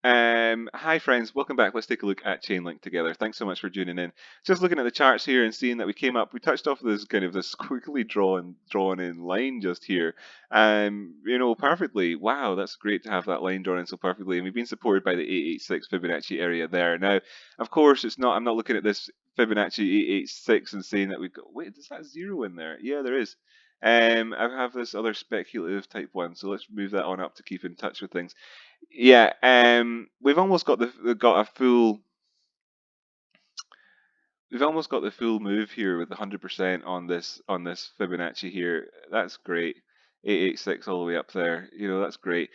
Hi friends, welcome back. Let's take a look at Chainlink together. Thanks so much for tuning in. Just looking at the charts here and seeing that we touched off this kind of this quickly drawn in line just here. Perfectly. Wow, that's great to have that line drawn in so perfectly. And we've been supported by the 886 Fibonacci area there. Now, of course, I'm not looking at this Fibonacci 886 and saying that we've got, wait, is that zero in there? Yeah, there is. I have this other speculative type one, so let's move that on up to keep in touch with things. Yeah, we've almost got a full we've almost got the full move here with 100% on this Fibonacci here. That's great. 886 all the way up there. That's great.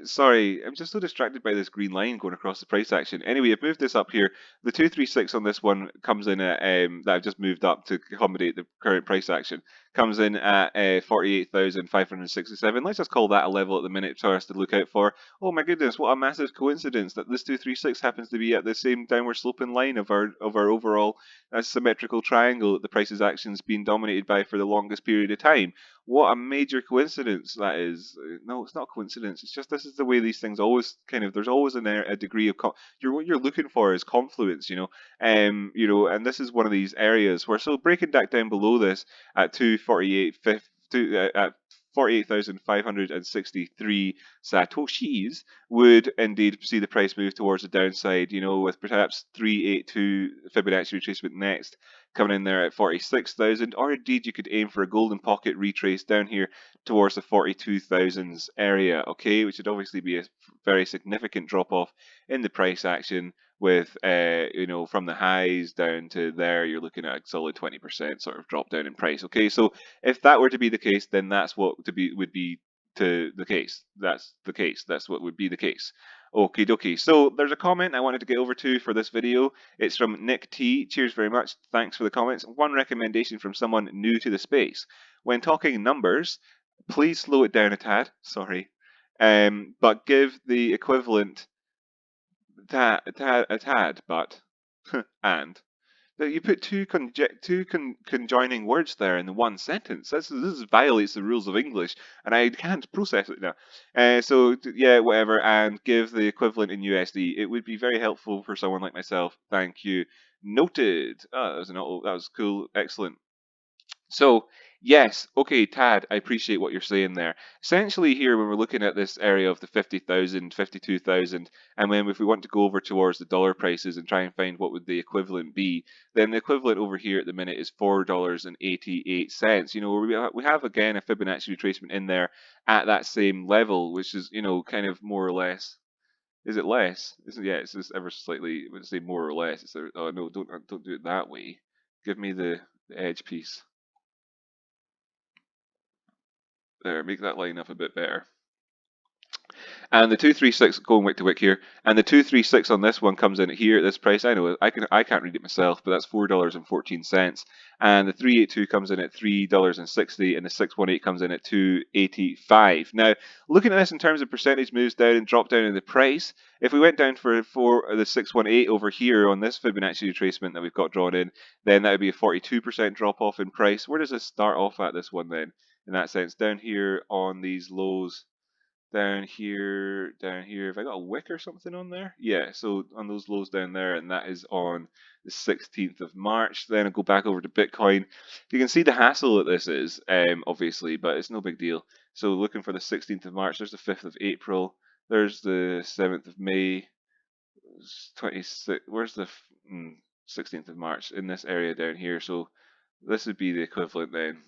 Sorry, I'm just so distracted by this green line going across the price action. Anyway, I've moved this up here. The 236 on this one comes in at that I've just moved up to accommodate the current price action. Comes in at 48,567. Let's just call that a level at the minute for us to look out for. Oh my goodness, what a massive coincidence that this 236 happens to be at the same downward sloping line of our overall symmetrical triangle that the price's action's been dominated by for the longest period of time. What a major coincidence that is. No, it's not a coincidence. It's just this is the way these things always there's always a degree of what you're looking for is confluence, and this is one of these areas where so breaking that down below this at 248 at 48,563 satoshis would indeed see the price move towards the downside, with perhaps 382 Fibonacci retracement next coming in there at 46,000, or indeed you could aim for a golden pocket retrace down here towards the 42,000s area, okay, which would obviously be a very significant drop off in the price action with from the highs down to there you're looking at a solid 20% sort of drop down in price. Okay, so if that were to be the case, then that's what to be would be to the case. That's the case. That's what would be the case. Okie dokie. So there's a comment I wanted to get over to for this video. It's from Nick T. Cheers very much. Thanks for the comments. One recommendation from someone new to the space. When talking numbers, please slow it down a tad. Sorry. But give the equivalent a tad, but and that you put two conjoining words there in the one sentence. This violates the rules of English, and I can't process it now. Yeah, whatever, and give the equivalent in USD. It would be very helpful for someone like myself. Thank you. Noted. Oh, that was cool. Excellent. So, yes, okay, Tad, I appreciate what you're saying there. Essentially, here, when we're looking at this area of the 50,000, 52,000, and then if we want to go over towards the dollar prices and try and find what would the equivalent be, then the equivalent over here at the minute is $4.88. We have again a Fibonacci retracement in there at that same level, which is, kind of more or less. Is it less? Isn't yeah? It's just ever slightly. I would say more or less. Oh no, don't do it that way. Give me the edge piece. There, make that line up a bit better. And the 236 going wick to wick here, and the 236 on this one comes in here at this price. I know I can't read it myself, but that's $4.14. And the 382 comes in at $3.60, and the 618 comes in at 285. Now, looking at this in terms of percentage moves down and drop down in the price, if we went down for the 618 over here on this Fibonacci retracement that we've got drawn in, then that would be a 42% drop off in price. Where does this start off at this one then? In that sense, down here on these lows down here. Have I got a wick or something on there? Yeah, so on those lows down there, and that is on the 16th of March. Then I'll go back over to Bitcoin. You can see the hassle that this is, obviously, but it's no big deal. So looking for the 16th of March, there's the 5th of April, there's the 7th of May, 26. Where's the 16th of March in this area down here? So this would be the equivalent then.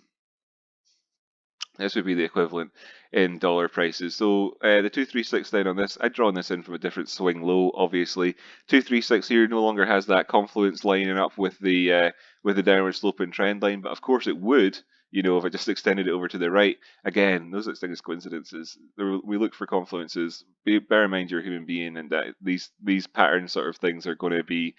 This would be the equivalent in dollar prices. So the 236 then on this, I'd drawn this in from a different swing low, obviously. 236 here no longer has that confluence lining up with the downward sloping trend line, but of course it would, if I just extended it over to the right. Again, no such thing as coincidences. We look for confluences. Bear in mind you're a human being, and that these pattern sort of things are going to be.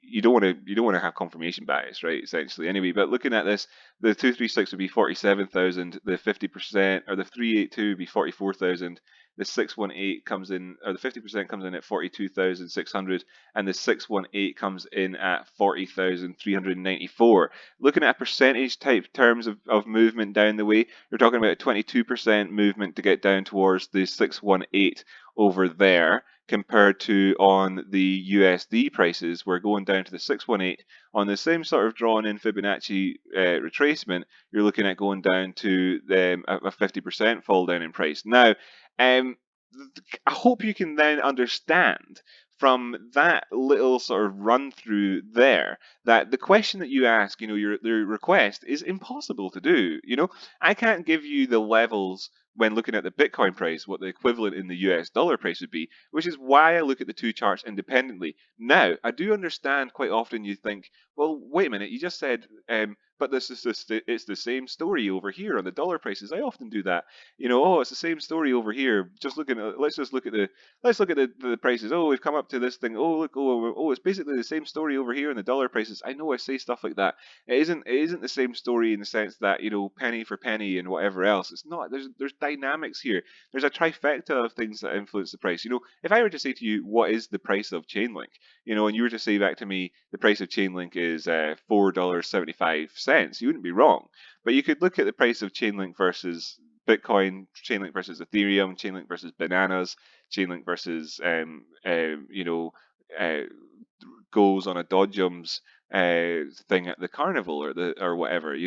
You don't want to have confirmation bias, right? Essentially, anyway. But looking at this, the 236 would be 47,000. The 50% or the 382 would be 44,000. the 618 comes in, or the 50% comes in at 42,600, and the 618 comes in at 40,394. Looking at a percentage type terms of movement down the way, you're talking about a 22% movement to get down towards the 618 over there, compared to on the USD prices. We're going down to the 618 on the same sort of drawn in Fibonacci retracement. You're looking at going down to a 50% fall down in price. Now, um, I hope you can then understand from that little sort of run through there that the question that you ask, your request is impossible to do. I can't give you the levels when looking at the Bitcoin price, what the equivalent in the US dollar price would be, which is why I look at the two charts independently. Now, I do understand quite often you think, well, wait a minute, you just said, but it's the same story over here on the dollar prices. I often do that. Oh, it's the same story over here. Let's look at the prices. Oh, we've come up to this thing. Oh, look, it's basically the same story over here in the dollar prices. I know I say stuff like that. It isn't the same story in the sense that, penny for penny and whatever else. It's not. There's dynamics here. There's a trifecta of things that influence the price. If I were to say to you, what is the price of Chainlink? And you were to say back to me, the price of Chainlink is $4.75, you wouldn't be wrong. But you could look at the price of Chainlink versus Bitcoin, Chainlink versus Ethereum, Chainlink versus bananas, Chainlink versus uh, goes on a Dodgems thing at the carnival or whatever.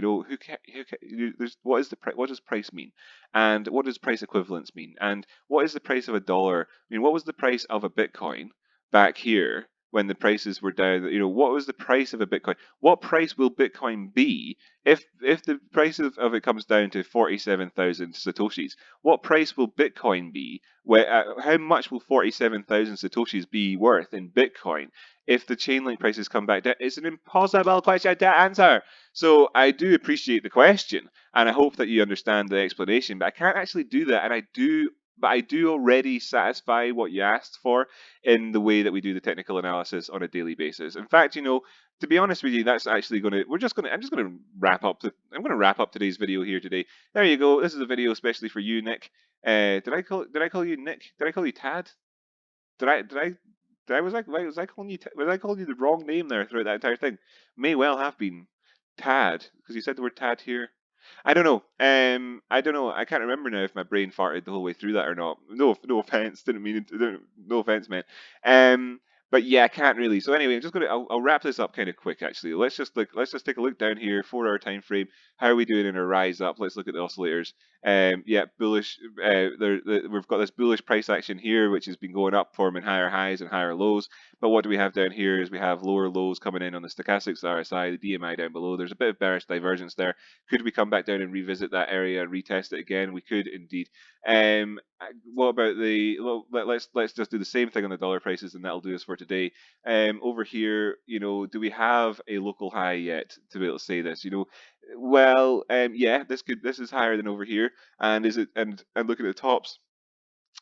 What is what does price mean, and what does price equivalence mean, and what is the price of a dollar? I mean, what was the price of a Bitcoin back here when the prices were down? What was the price of a Bitcoin? What price will Bitcoin be if the price of it comes down to 47,000 satoshis? What price will Bitcoin be? How much will 47,000 satoshis be worth in Bitcoin if the Chainlink prices come back down? It's an impossible question to answer. So I do appreciate the question, and I hope that you understand the explanation, but I can't actually do that, but I do already satisfy what you asked for in the way that we do the technical analysis on a daily basis. In fact, to be honest with you, that's actually I'm just gonna I'm gonna wrap up today's video here today. There you go. This is a video especially for you, Nick. Did I call you Nick? Did I call you Tad? Did I was I calling you the wrong name there throughout that entire thing? May well have been Tad, because you said the word Tad here. I don't know. I don't know. I can't remember now if my brain farted the whole way through that or not. No offense. Didn't mean it. No offense, man. Um, but yeah, I can't really. So anyway, I'll wrap this up kind of quick. Actually, let's just take a look down here, 4 hour time frame. How are we doing in a rise up? Let's look at the oscillators. Yeah, bullish. We've got this bullish price action here, which has been going up, forming higher highs and higher lows. But what do we have down here is we have lower lows coming in on the stochastics, the RSI, the DMI down below. There's a bit of bearish divergence there. Could we come back down and revisit that area and retest it again? We could indeed. What about let's just do the same thing on the dollar prices, and that'll do us for today. Over here, do we have a local high yet to be able to say this? Well, yeah, this is higher than over here, and is it and looking at the tops,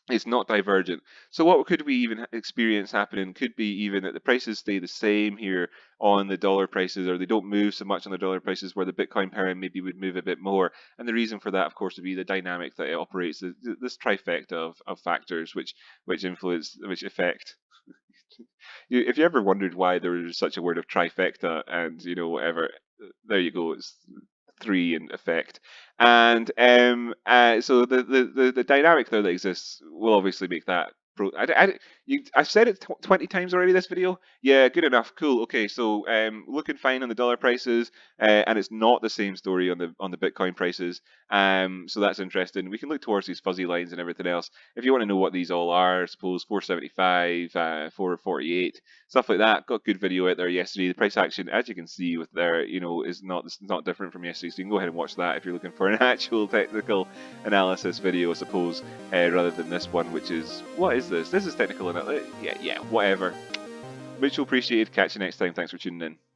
it's not divergent. So what could we even experience happening? Could be even that the prices stay the same here on the dollar prices, or they don't move so much on the dollar prices, where the Bitcoin pair maybe would move a bit more. And the reason for that, of course, would be the dynamic that it operates, this trifecta of factors which influence, which affect. If you ever wondered why there was such a word of trifecta and whatever, there you go. It's three in effect, and so the dynamic there that exists will obviously make that. I've said it 20 times already this video. Yeah, good enough. Cool. Okay, so looking fine on the dollar prices, and it's not the same story on the Bitcoin prices. So that's interesting. We can look towards these fuzzy lines and everything else. If you want to know what these all are, I suppose 475, 448, stuff like that. Got a good video out there yesterday. The price action, as you can see with there, is not different from yesterday. So you can go ahead and watch that if you're looking for an actual technical analysis video, I suppose, rather than this one, which is, what is this? This is technical analysis. Yeah, whatever. Much appreciated. Catch you next time. Thanks for tuning in.